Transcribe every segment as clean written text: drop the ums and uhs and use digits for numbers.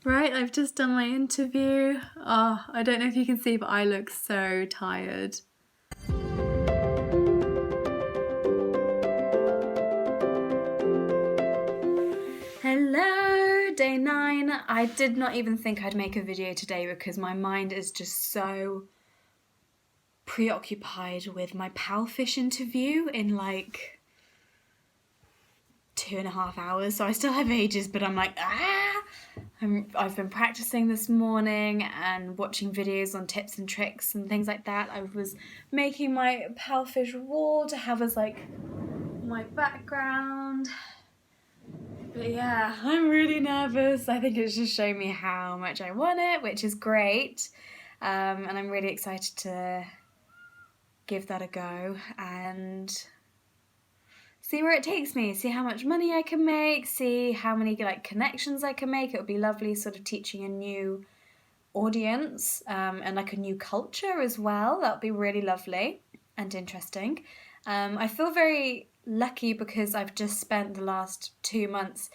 Right, I've just done my interview. Oh, I don't know if you can see, but I look so tired. Hello, day 9. I did not even think I'd make a video today because my mind is just so preoccupied with my Palfish interview in like 2.5 hours. So I still have ages, but I'm like, I've been practicing this morning and watching videos on tips and tricks and things like that. I was making my Palfish wall to have as like my background. But yeah, I'm really nervous. I think it's just showing me how much I want it, which is great. And I'm really excited to give that a go and see where it takes me, see how much money I can make, see how many like connections I can make. It would be lovely sort of teaching a new audience and like a new culture as well. That would be really lovely and interesting. I feel very lucky because I've just spent the last 2 months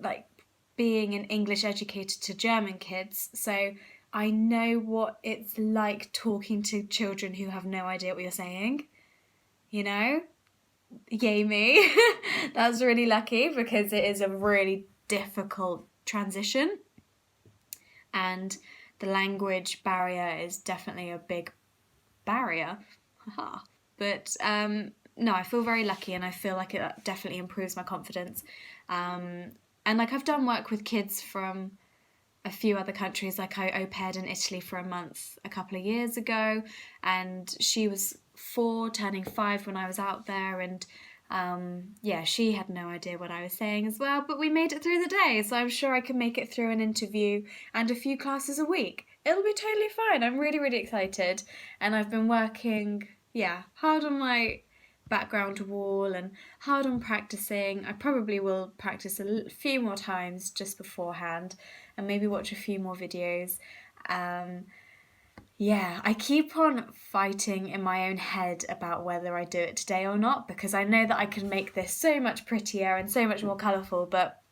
like being an English educator to German kids, so I know what it's like talking to children who have no idea what you're saying, you know? Yay me. That's really lucky because it is a really difficult transition and the language barrier is definitely a big barrier. But no, I feel very lucky and I feel like it definitely improves my confidence. And like I've done work with kids from a few other countries, like I au paired in Italy for a month a couple of years ago, and she was 4 turning 5 when I was out there, and yeah, she had no idea what I was saying as well, but we made it through the day, so I'm sure I can make it through an interview and a few classes a week. It'll be totally fine. I'm really, really excited, and I've been working, hard on my background wall and hard on practicing. I probably will practice a few more times just beforehand and maybe watch a few more videos. I keep on fighting in my own head about whether I do it today or not, because I know that I can make this so much prettier and so much more colourful, but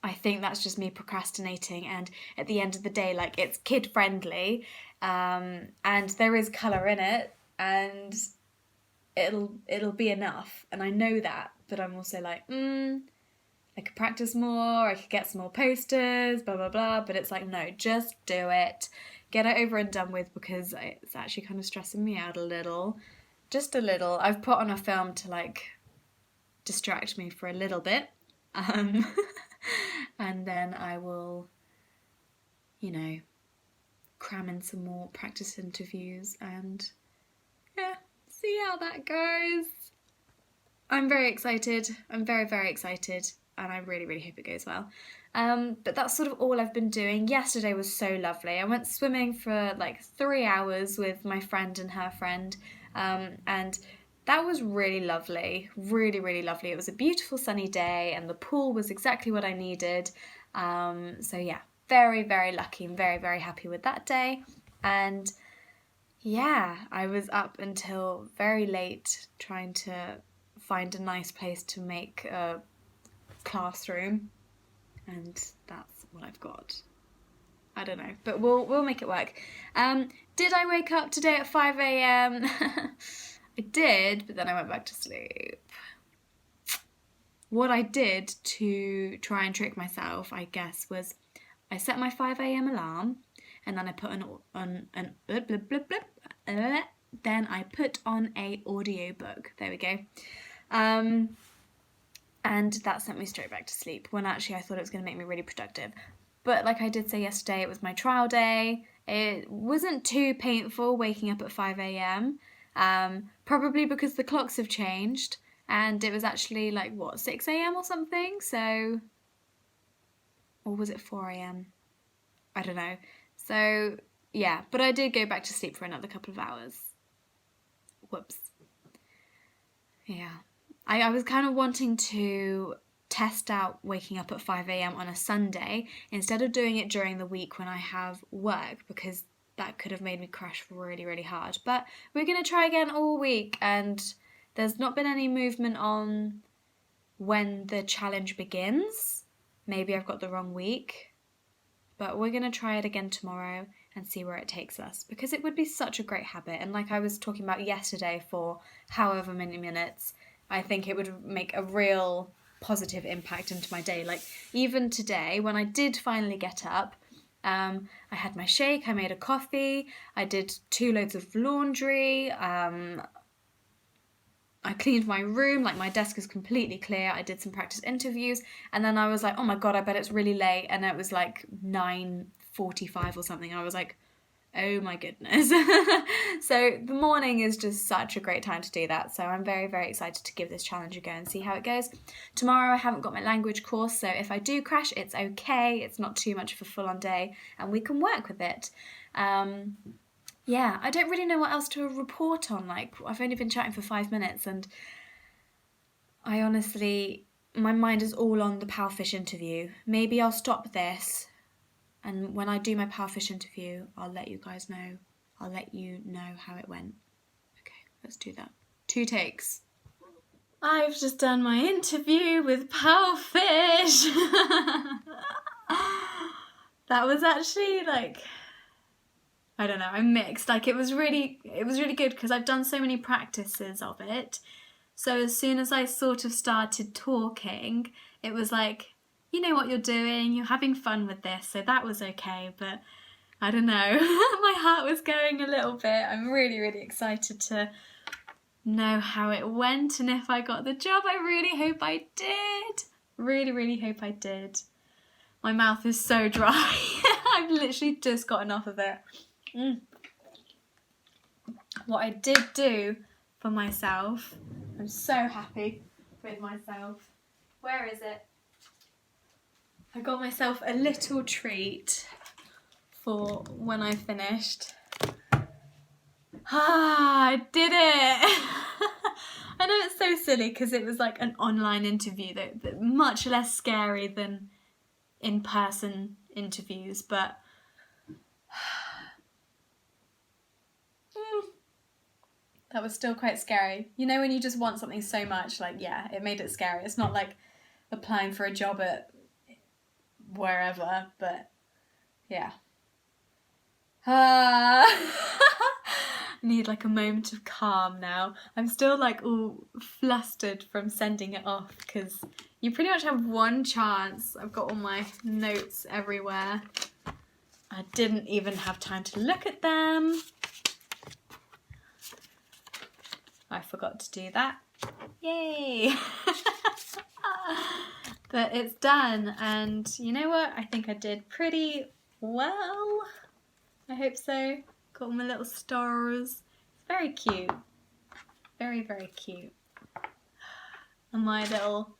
I think that's just me procrastinating, and at the end of the day, like, it's kid friendly, and there is colour in it, and it'll be enough, and I know that, but I'm also like, I could practice more, I could get some more posters, blah blah blah, but it's like, no, just do it, get it over and done with, because it's actually kind of stressing me out a little, just a little. I've put on a film to like distract me for a little bit, and then I will, cram in some more practice interviews and see how that goes. I'm very excited. I'm very, very excited, and I really, really hope it goes well. But that's sort of all I've been doing. Yesterday was so lovely. I went swimming for like 3 hours with my friend and her friend, and that was really lovely. Really, really lovely. It was a beautiful sunny day, and the pool was exactly what I needed. So yeah, very, very lucky and very, very happy with that day. And yeah, I was up until very late trying to find a nice place to make a classroom, and that's what I've got. I don't know, but we'll make it work. Did I wake up today at 5 a.m? I did, but then I went back to sleep. What I did to try and trick myself, I guess, was I set my 5 a.m. alarm, and then I put then I put on a audiobook. There we go. And that sent me straight back to sleep, when actually I thought it was going to make me really productive. But like I did say yesterday, it was my trial day. It wasn't too painful waking up at 5 a.m, probably because the clocks have changed, and it was actually like, 6 a.m. or something, so... Or was it 4 a.m? I don't know. So, yeah, but I did go back to sleep for another couple of hours. Whoops. Yeah. I was kind of wanting to test out waking up at 5 a.m. on a Sunday instead of doing it during the week when I have work, because that could have made me crash really, really hard. But we're going to try again all week, and there's not been any movement on when the challenge begins. Maybe I've got the wrong week. But we're going to try it again tomorrow and see where it takes us, because it would be such a great habit. And like I was talking about yesterday, for however many minutes, I think it would make a real positive impact into my day. Like even today, when I did finally get up, I had my shake, I made a coffee, I did 2 loads of laundry, I cleaned my room, like my desk is completely clear, I did some practice interviews, and then I was like, oh my god, I bet it's really late, and it was like 9:45 or something, and I was like, oh my goodness. So the morning is just such a great time to do that, so I'm very, very excited to give this challenge a go and see how it goes. Tomorrow I haven't got my language course, so if I do crash, it's okay, it's not too much of a full-on day, and we can work with it. Yeah, I don't really know what else to report on. Like, I've only been chatting for 5 minutes, and I honestly, my mind is all on the Powerfish interview. Maybe I'll stop this, and when I do my Powerfish interview, I'll let you guys know. I'll let you know how it went. Okay, let's do that. 2 takes. I've just done my interview with Powerfish. That was actually like, I don't know, I'm mixed. Like it was really good because I've done so many practices of it. So as soon as I sort of started talking, it was like, you know what you're doing, you're having fun with this, so that was okay. But I don't know, my heart was going a little bit. I'm really, really excited to know how it went and if I got the job. I really hope I did. Really, really hope I did. My mouth is so dry. I've literally just gotten off of it. What I did do for myself, I'm so happy with myself. Where is it? I got myself a little treat for when I finished. I did it! I know it's so silly because it was like an online interview, that much less scary than in-person interviews, but that was still quite scary. You know when you just want something so much, like, yeah, it made it scary. It's not like applying for a job at wherever, but yeah. Need like a moment of calm now. I'm still like all flustered from sending it off because you pretty much have one chance. I've got all my notes everywhere. I didn't even have time to look at them. I forgot to do that. Yay! But it's done, and you know what? I think I did pretty well. I hope so. Got all my little stars. It's very cute. Very, very cute. And my little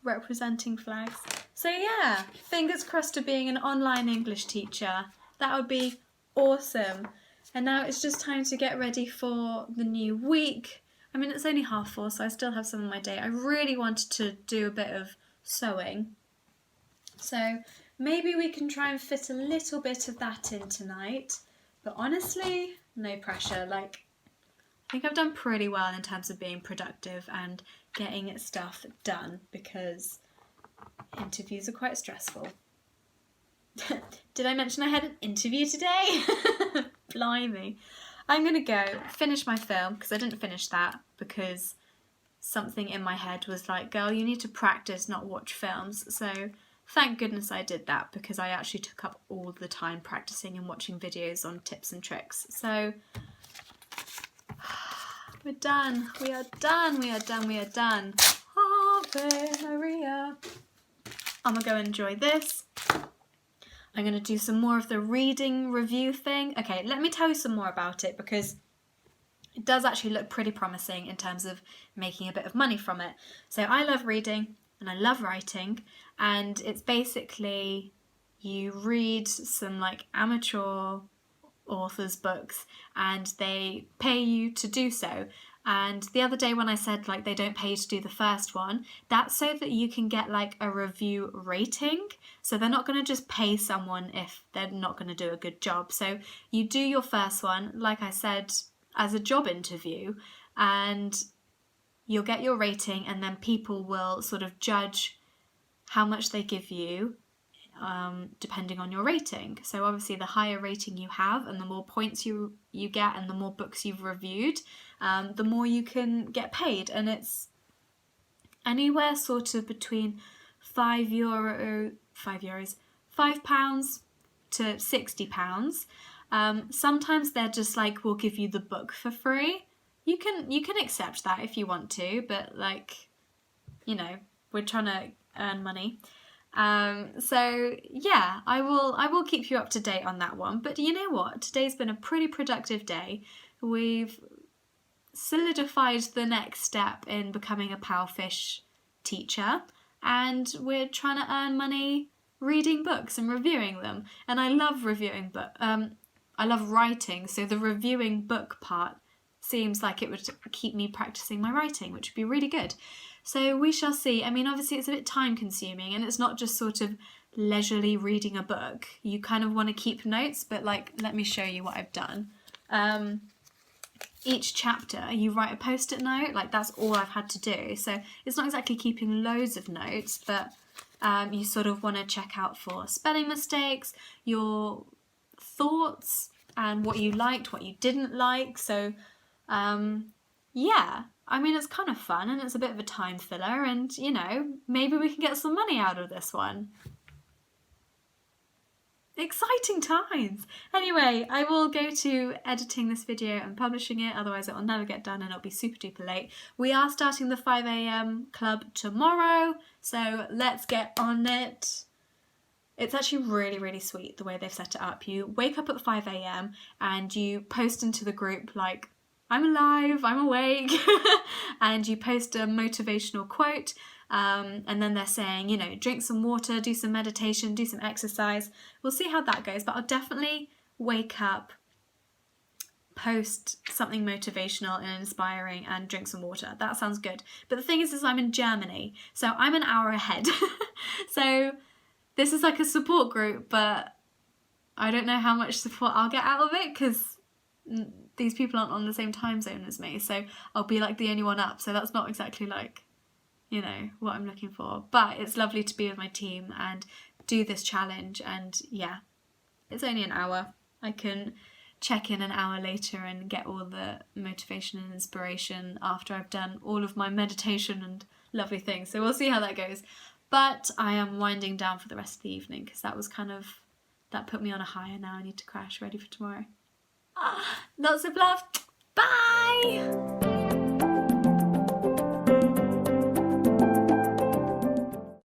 representing flags. So yeah, fingers crossed to being an online English teacher. That would be awesome. And now it's just time to get ready for the new week. I mean, it's only 4:30, so I still have some of my day. I really wanted to do a bit of sewing. So maybe we can try and fit a little bit of that in tonight. But honestly, no pressure. Like, I think I've done pretty well in terms of being productive and getting stuff done because interviews are quite stressful. Did I mention I had an interview today? Blimey. I'm going to go finish my film because I didn't finish that because something in my head was like, girl, you need to practice, not watch films. So thank goodness I did that because I actually took up all the time practicing and watching videos on tips and tricks. So we're done. We are done. We are done. We are done. Ave Maria. I'm going to go enjoy this. I'm going to do some more of the reading review thing. Okay, let me tell you some more about it because it does actually look pretty promising in terms of making a bit of money from it. So I love reading and I love writing, and it's basically you read some like amateur authors' books and they pay you to do so. And the other day when I said like they don't pay you to do the first one, that's so that you can get like a review rating. So they're not going to just pay someone if they're not going to do a good job. So you do your first one, like I said, as a job interview, and you'll get your rating, and then people will sort of judge how much they give you depending on your rating. So obviously the higher rating you have and the more points you get and the more books you've reviewed, the more you can get paid. And it's anywhere sort of between £5 to £60. Sometimes they're just like, we'll give you the book for free. You can accept that if you want to, but like, you know, we're trying to earn money. So yeah, I will keep you up to date on that one. But you know what? Today's been a pretty productive day. We've solidified the next step in becoming a Powerfish teacher, and we're trying to earn money reading books and reviewing them. And I love reviewing I love writing, so the reviewing book part seems like it would keep me practicing my writing, which would be really good. So we shall see. I mean, obviously it's a bit time consuming, and it's not just sort of leisurely reading a book. You kind of want to keep notes, but like, let me show you what I've done. Each chapter you write a post-it note, like that's all I've had to do. So it's not exactly keeping loads of notes, but you sort of want to check out for spelling mistakes, your thoughts, and what you liked, what you didn't like. So yeah, I mean, it's kind of fun and it's a bit of a time filler, and you know, maybe we can get some money out of this one. Exciting times! Anyway, I will go to editing this video and publishing it, otherwise it will never get done and it'll be super duper late. We are starting the 5 a.m. club tomorrow, so let's get on it. It's actually really, really sweet the way they've set it up. You wake up at 5 a.m. and you post into the group like, I'm alive, I'm awake, and you post a motivational quote, and then they're saying, you know, drink some water, do some meditation, do some exercise. We'll see how that goes, but I'll definitely wake up, post something motivational and inspiring, and drink some water. That sounds good. But the thing is I'm in Germany, so I'm an hour ahead. So this is like a support group, but I don't know how much support I'll get out of it, because these people aren't on the same time zone as me, so I'll be like the only one up, so that's not exactly like, you know, what I'm looking for. But it's lovely to be with my team and do this challenge, and yeah, it's only an hour. I can check in an hour later and get all the motivation and inspiration after I've done all of my meditation and lovely things, so we'll see how that goes. But I am winding down for the rest of the evening, because that put me on a high, and now I need to crash ready for tomorrow. Lots of love. Bye!